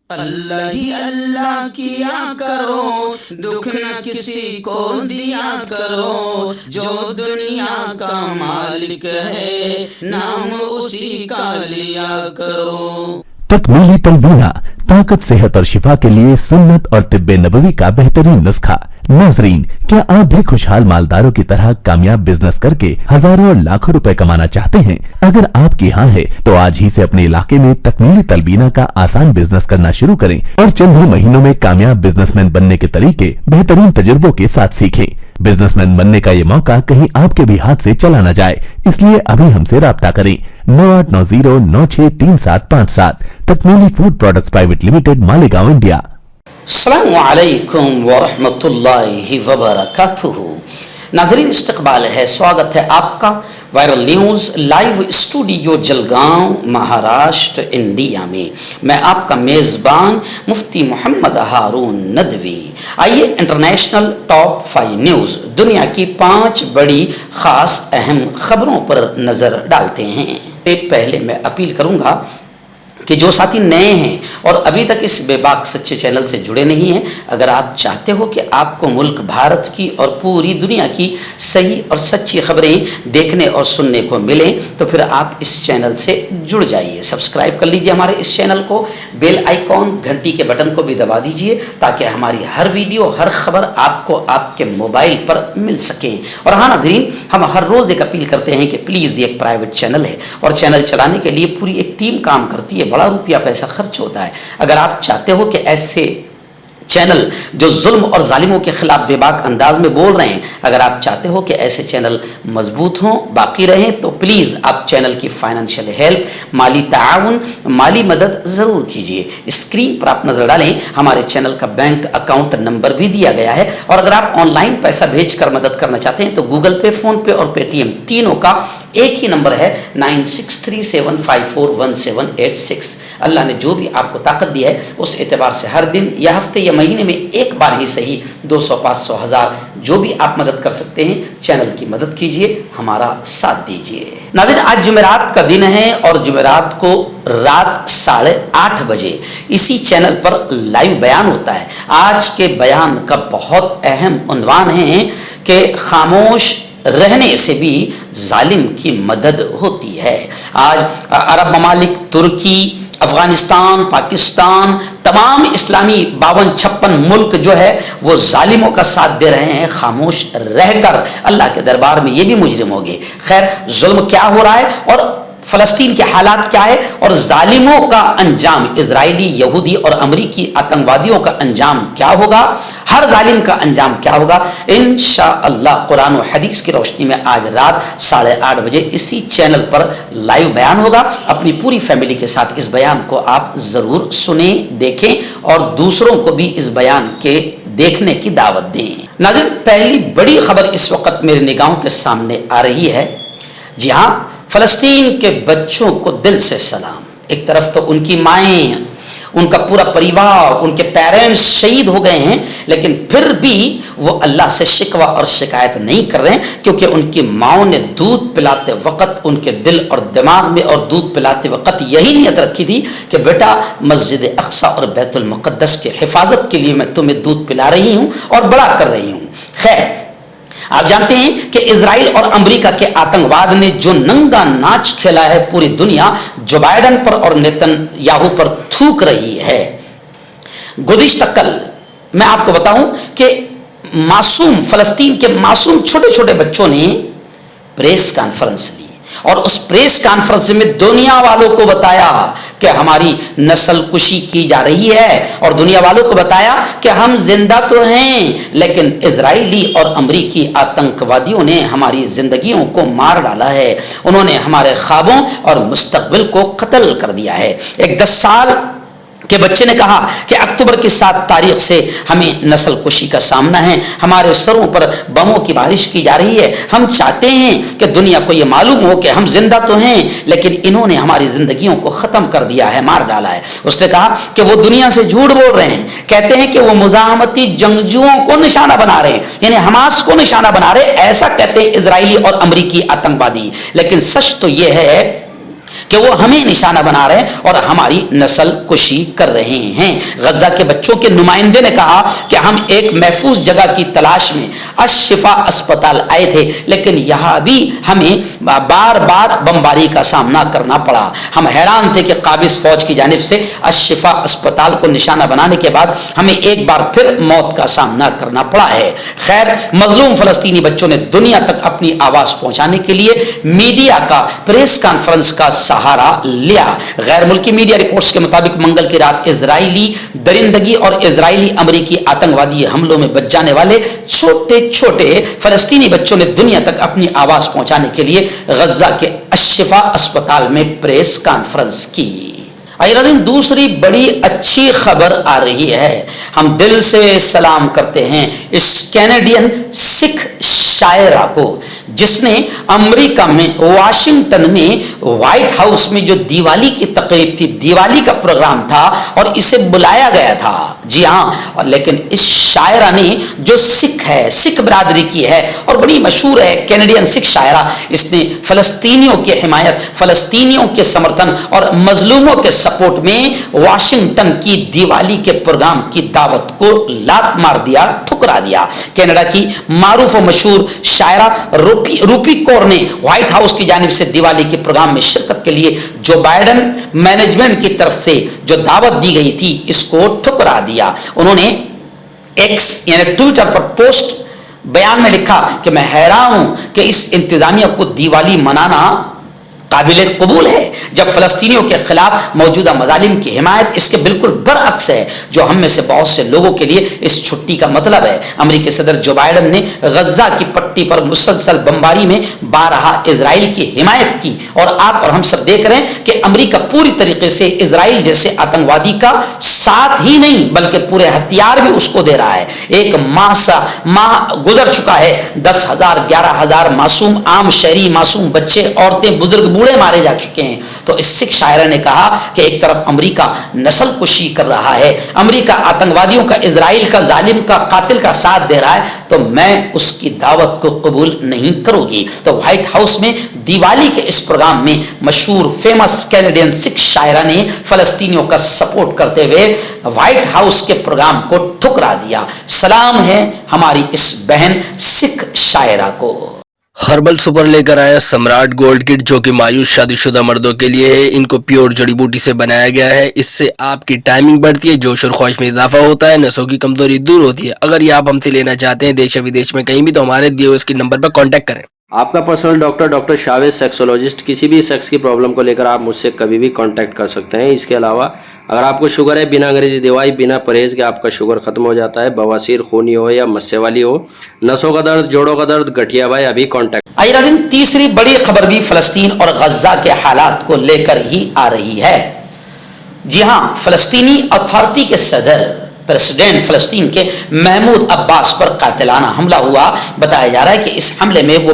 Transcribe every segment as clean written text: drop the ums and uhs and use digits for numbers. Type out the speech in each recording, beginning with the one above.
اللہ ہی اللہ کیا کرو، دکھ نہ کسی کو دیا کرو، جو دنیا کا مالک ہے نام اسی کا لیا کرو۔ تکمیلی تلبینہ طاقت، صحت اور شفا کے لیے سنت اور طب نبوی کا بہترین نسخہ۔ ناظرین، کیا آپ بھی خوشحال مالداروں کی طرح کامیاب بزنس کر کے ہزاروں اور لاکھوں روپے کمانا چاہتے ہیں؟ اگر آپ کی ہاں ہے تو آج ہی سے اپنے علاقے میں تکمیلی تلبینہ کا آسان بزنس کرنا شروع کریں اور چند ہی مہینوں میں کامیاب بزنس مین بننے کے طریقے بہترین تجربوں کے ساتھ سیکھیں۔ بزنس مین بننے کا یہ موقع کہیں آپ کے بھی ہاتھ سے چلا نہ جائے، اس لیے ابھی ہم سے رابطہ کریں۔ 9890963757 تکمیلی food products private limited, Malegaon, India. السلام علیکم ورحمۃ اللہ وبرکاتہ۔ ناظرین، استقبال ہے، سواگت ہے آپ کا viral news live studio Jalgaon, Maharashtra, India میں۔ میں آپ کا میزبان مفتی محمد ہارون ندوی۔ آئیے انٹرنیشنل ٹاپ 5 نیوز، دنیا کی 5 بڑی خاص اہم خبروں پر نظر ڈالتے ہیں۔ پہلے میں اپیل کروں گا کہ جو ساتھی نئے ہیں اور ابھی تک اس بے باک سچے چینل سے جڑے نہیں ہیں، اگر آپ چاہتے ہو کہ آپ کو ملک بھارت کی اور پوری دنیا کی صحیح اور سچی خبریں دیکھنے اور سننے کو ملیں تو پھر آپ اس چینل سے جڑ جائیے، سبسکرائب کر لیجئے ہمارے اس چینل کو، بیل آئیکن گھنٹی کے بٹن کو بھی دبا دیجئے تاکہ ہماری ہر ویڈیو، ہر خبر آپ کو آپ کے موبائل پر مل سکے۔ اور ہاں ناظرین، ہم ہر روز ایک اپیل کرتے ہیں کہ پلیز یہ ایک پرائیویٹ چینل ہے اور چینل چلانے کے لیے پوری ایک ٹیم کام کرتی ہے، بڑا روپیہ پیسہ خرچ ہوتا ہے۔ اگر آپ چاہتے ہو کہ ایسے چینل جو ظلم اور ظالموں کے خلاف بے باک انداز میں بول رہے ہیں، اگر آپ چاہتے ہو کہ ایسے چینل مضبوط ہوں، باقی رہیں، تو پلیز آپ چینل کی فائنینشیل ہیلپ، مالی تعاون، مالی مدد ضرور کیجئے۔ اسکرین پر آپ نظر ڈالیں، ہمارے چینل کا بینک اکاؤنٹ نمبر بھی دیا گیا ہے، اور اگر آپ آن لائن پیسہ بھیج کر مدد کرنا چاہتے ہیں تو گوگل پے، فون پے اور پے ٹی ایم تینوں کا ایک ہی نمبر ہے 9637541786۔ اللہ نے جو بھی آپ کو طاقت دی ہے اس اعتبار سے ہر دن یا ہفتے یا مہینے میں ایک بار ہی صحیح 200، 500، 1000 جو بھی آپ مدد کر سکتے ہیں چینل کی مدد کیجئے، ہمارا ساتھ دیجئے۔ ناظرین، آج جمعرات کا دن ہے اور جمعرات کو رات 8:30 بجے اسی چینل پر لائیو بیان ہوتا ہے۔ آج کے بیان کا بہت اہم عنوان ہے کہ خاموش رہنے سے بھی ظالم کی مدد ہوتی ہے۔ آج عرب ممالک، ترکی، افغانستان، پاکستان، تمام اسلامی 52-56 ملک جو ہے وہ ظالموں کا ساتھ دے رہے ہیں، خاموش رہ کر اللہ کے دربار میں یہ بھی مجرم ہو گئے۔ خیر، ظلم کیا ہو رہا ہے اور فلسطین کے حالات کیا ہے اور ظالموں کا انجام، اسرائیلی، یہودی اور امریکی آتنکوادیوں کا انجام کیا ہوگا، ہر ظالم کا انجام کیا ہوگا، انشاءاللہ قرآن و حدیث کی روشنی میں آج رات 8:30 بجے اسی چینل پر لائیو بیان ہوگا۔ اپنی پوری فیملی کے ساتھ اس بیان کو آپ ضرور سنیں، دیکھیں اور دوسروں کو بھی اس بیان کے دیکھنے کی دعوت دیں۔ ناظرین، پہلی بڑی خبر اس وقت میرے نگاہوں کے سامنے آ رہی ہے۔ جی ہاں، فلسطین کے بچوں کو دل سے سلام۔ ایک طرف تو ان کی مائیں، ان کا پورا پریوار، ان کے پیرنٹس شہید ہو گئے ہیں، لیکن پھر بھی وہ اللہ سے شکوہ اور شکایت نہیں کر رہے ہیں، کیونکہ ان کی ماؤں نے دودھ پلاتے وقت ان کے دل اور دماغ میں اور دودھ پلاتے وقت یہی نیت رکھی تھی کہ بیٹا مسجد اقصی اور بیت المقدس کے حفاظت کے لیے میں تمہیں دودھ پلا رہی ہوں اور بڑا کر رہی ہوں۔ خیر، آپ جانتے ہیں کہ اسرائیل اور امریکہ کے آتنکواد نے جو ننگا ناچ کھیلا ہے پوری دنیا جو بائیڈن پر اور نیتن یاہو پر تھوک رہی ہے۔ گزشتہ کل میں آپ کو بتاؤں کہ معصوم فلسطین کے معصوم چھوٹے چھوٹے بچوں نے پریس کانفرنس لی اور اس پریس کانفرنس میں دنیا والوں کو بتایا کہ ہماری نسل کشی کی جا رہی ہے، اور دنیا والوں کو بتایا کہ ہم زندہ تو ہیں لیکن اسرائیلی اور امریکی آتنکوادیوں نے ہماری زندگیوں کو مار ڈالا ہے، انہوں نے ہمارے خوابوں اور مستقبل کو قتل کر دیا ہے۔ ایک 10 سال کہ بچے نے کہا کہ اکتوبر کی 7 تاریخ سے ہمیں نسل کشی کا سامنا ہے، ہمارے سروں پر بموں کی بارش کی جا رہی ہے، ہم چاہتے ہیں کہ دنیا کو یہ معلوم ہو کہ ہم زندہ تو ہیں لیکن انہوں نے ہماری زندگیوں کو ختم کر دیا ہے، مار ڈالا ہے۔ اس نے کہا کہ وہ دنیا سے جھوٹ بول رہے ہیں، کہتے ہیں کہ وہ مزاحمتی جنگجوؤں کو نشانہ بنا رہے ہیں، یعنی حماس کو نشانہ بنا رہے ہیں، ایسا کہتے ہیں اسرائیلی اور امریکی آتنکوادی، لیکن سچ تو یہ ہے کہ وہ ہمیں نشانہ بنا رہے ہیں اور ہماری نسل کشی کر رہے ہیں۔ غزہ کے بچوں کے نمائندے نے کہا کہ ہم ایک محفوظ جگہ کی تلاش میں الشفا اسپتال آئے تھے، لیکن یہاں بھی ہمیں بار بار بمباری کا سامنا کرنا پڑا۔ ہم حیران تھے کہ قابض فوج کی جانب سے الشفا اسپتال کو نشانہ بنانے کے بعد ہمیں ایک بار پھر موت کا سامنا کرنا پڑا ہے۔ خیر، مظلوم فلسطینی بچوں نے دنیا تک اپنی آواز پہنچانے کے لیے میڈیا کا پریس کانفرنس کا سہارا لیا۔ غیر ملکی میڈیا رپورٹس کے مطابق منگل کی رات اسرائیلی درندگی اور اسرائیلی امریکی آتنکوادی حملوں میں بچ جانے والے چھوٹے چھوٹے فلسطینی بچوں نے دنیا تک اپنی آواز پہنچانے کے لیے غزہ کے الشفا اسپتال میں پریس کانفرنس کی۔ دن دوسری بڑی اچھی خبر آ رہی ہے۔ ہم دل سے سلام کرتے ہیں اس کینیڈین سکھ شاعرہ کو جس نے امریکہ میں واشنگٹن میں وائٹ ہاؤس میں جو دیوالی کی تقریب تھی، دیوالی کا پروگرام تھا اور اسے بلایا گیا تھا۔ جی ہاں، لیکن اس شاعرہ نے جو سکھ ہے، سکھ برادری کی ہے اور بڑی مشہور ہے کینیڈین سکھ شاعرہ، اس نے فلسطینیوں کی حمایت، فلسطینیوں کے سمرتھن اور مظلوموں کے سپورٹ میں واشنگٹن کی دیوالی کے پروگرام کی دعوت کو لات مار دیا، ٹھکرا دیا۔ کینیڈا کی معروف و مشہور شاعرہ روپی کور نے وائٹ ہاؤس کی جانب سے دیوالی کے پروگرام میں شرکت کے لیے جو بائیڈن مینجمنٹ کی طرف سے جو دعوت دی گئی تھی، اس کو ٹھکرا دیا۔ انہوں نے ایکس یعنی ٹویٹر پر پوسٹ بیان میں لکھا کہ میں حیران ہوں کہ اس انتظامیہ کو دیوالی منانا قابل قبول ہے، جب فلسطینیوں کے خلاف موجودہ مظالم کی حمایت اس کے بالکل برعکس ہے جو ہم میں سے بہت سے لوگوں کے لیے اس چھٹی کا مطلب ہے۔ امریکی صدر جو بائیڈن نے غزہ کی پٹی پر مسلسل بمباری میں بارہا اسرائیل کی حمایت کی، اور آپ اور ہم سب دیکھ رہے ہیں کہ امریکہ پوری طریقے سے اسرائیل جیسے آتنکوادی کا ساتھ ہی نہیں بلکہ پورے ہتھیار بھی اس کو دے رہا ہے۔ ایک ماہ گزر چکا ہے، 10,000 11,000 معصوم عام شہری، معصوم بچے، عورتیں، بزرگ، بوڑھے مارے جا چکے ہیں۔ تو اس سکھ شاعرہ نے کہا کہ ایک طرف امریکہ نسل کشی کر رہا ہے، امریکہ آتنکوادیوں کا، اسرائیل کا، ظالم کا، قاتل کا ساتھ دے رہا ہے، تو میں اس کی دعوت کو قبول نہیں کروں گی۔ تو وائٹ ہاؤس میں دیوالی کے اس پروگرام میں مشہور فیمس کینیڈین سکھ شاعرہ نے فلسطینیوں کا سپورٹ کرتے ہوئے وائٹ ہاؤس کے پروگرام کو ٹھکرا دیا۔ سلام ہے ہماری اس بہن سکھ شاعرہ کو۔ ہربل سپر لے کر آیا سمراٹ گولڈ کٹ جو کہ مایوس شادی شدہ مردوں کے لیے ہے۔ ان کو پیور جڑی بوٹی سے بنایا گیا ہے، اس سے آپ کی ٹائمنگ بڑھتی ہے، جوش اور خواہش میں اضافہ ہوتا ہے، نسوں کی کمزوری دور ہوتی ہے۔ اگر یہ آپ ہم سے لینا چاہتے ہیں دیش و ودیش میں کہیں بھی، تو ہمارے دیے ہوئے اس کے نمبر پر کانٹیکٹ کریں۔ آپ کا پرسنل ڈاکٹر شاویز سیکسولوجسٹ، کسی بھی سیکس کی پرابلم کو لے کر آپ مجھ سے کبھی بھی کانٹیکٹ کر سکتے ہیں۔ اس کے علاوہ اگر آپ کو شوگر ہے، بنا انگریزی دوائی، بنا پرہیز کے آپ کا شوگر ختم ہو جاتا ہے، بواسیر، خونی ہو یا مسے والی ہو، نسوں کا درد، جوڑوں کا درد، گٹھیا بھائی، ابھی کانٹیکٹ۔ دن تیسری بڑی خبر بھی فلسطین اور غزہ کے حالات کو لے کر ہی آ رہی ہے۔ جی ہاں، فلسطینی اتھارٹی کے صدر پریزیڈنٹ فلسطین کے محمود عباس پر قاتلانہ حملہ ہوا۔ بتایا جا رہا ہے کہ اس حملے میں وہ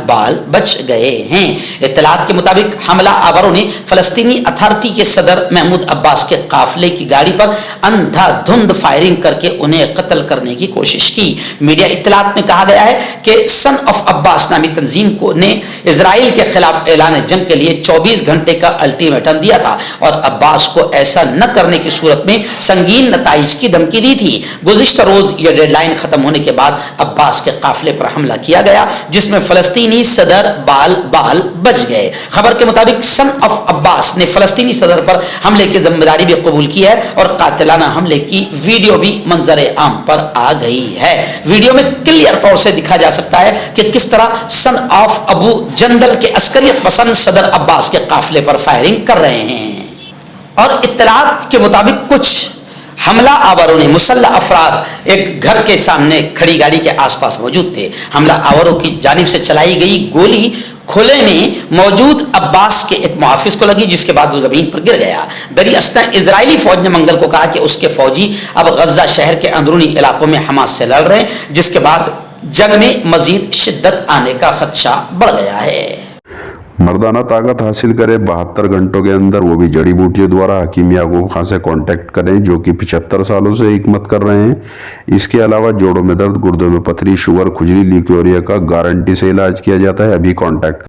بال بچ گئے ہیں۔ اطلاعات کے مطابق حملہ آوروں نے فلسطینی اتھارٹی کے صدر محمود عباس کے قافلے کی گاڑی پر اندھا دھند فائرنگ کر کے انہیں قتل کرنے کی کوشش کی۔ میڈیا اطلاعات میں کہا گیا ہے کہ سن آف عباس نامی تنظیم نے اسرائیل کے خلاف اعلان جنگ کے لیے 24 گھنٹے کا الٹیمیٹم دیا تھا اور عباس کو ایسا نہ کرنے کی صورت میں سنگین نتائج کی دھمکی دی تھی۔ گزشتہ روز یہ ڈیڈ لائن ختم ہونے کے بعد عباس کے قافلے پر حملہ کیا گیا جس میں فلسطینی صدر بال بچ گئے۔ خبر کے مطابق سن آف عباس نے فلسطینی صدر پر حملے کی ذمہ داری بھی قبول کی ہے اور قاتلانہ حملے کی ویڈیو بھی منظر عام پر آ گئی ہے۔ ویڈیو میں کلیئر طور سے دکھا جا سکتا ہے کہ کس طرح سن آف ابو جندل کے عسکریت پسند صدر عباس کے قافلے پر فائرنگ کر رہے ہیں۔ اور اطلاعات کے مطابق کچھ حملہ آوروں نے مسلح افراد ایک گھر کے سامنے کھڑی گاڑی کے آس پاس موجود تھے۔ حملہ آوروں کی جانب سے چلائی گئی گولی کھلے میں موجود عباس کے ایک محافظ کو لگی جس کے بعد وہ زمین پر گر گیا۔ دری اثنا اسرائیلی فوج نے منگل کو کہا کہ اس کے فوجی اب غزہ شہر کے اندرونی علاقوں میں حماس سے لڑ رہے ہیں جس کے بعد جنگ میں مزید شدت آنے کا خدشہ بڑھ گیا ہے۔ مردانہ طاقت حاصل کرے 72 گھنٹوں کے اندر، وہ بھی جڑی بوٹیوں دوارا حکیم یعقوب خان سے کانٹیکٹ کریں جو کہ 75 سالوں سے حکمت کر رہے ہیں۔ اس کے علاوہ جوڑوں میں درد، گردوں میں پتھری، شوگر، کھجلی، لیکوریا کا گارنٹی سے علاج کیا جاتا ہے۔ ابھی کانٹیکٹ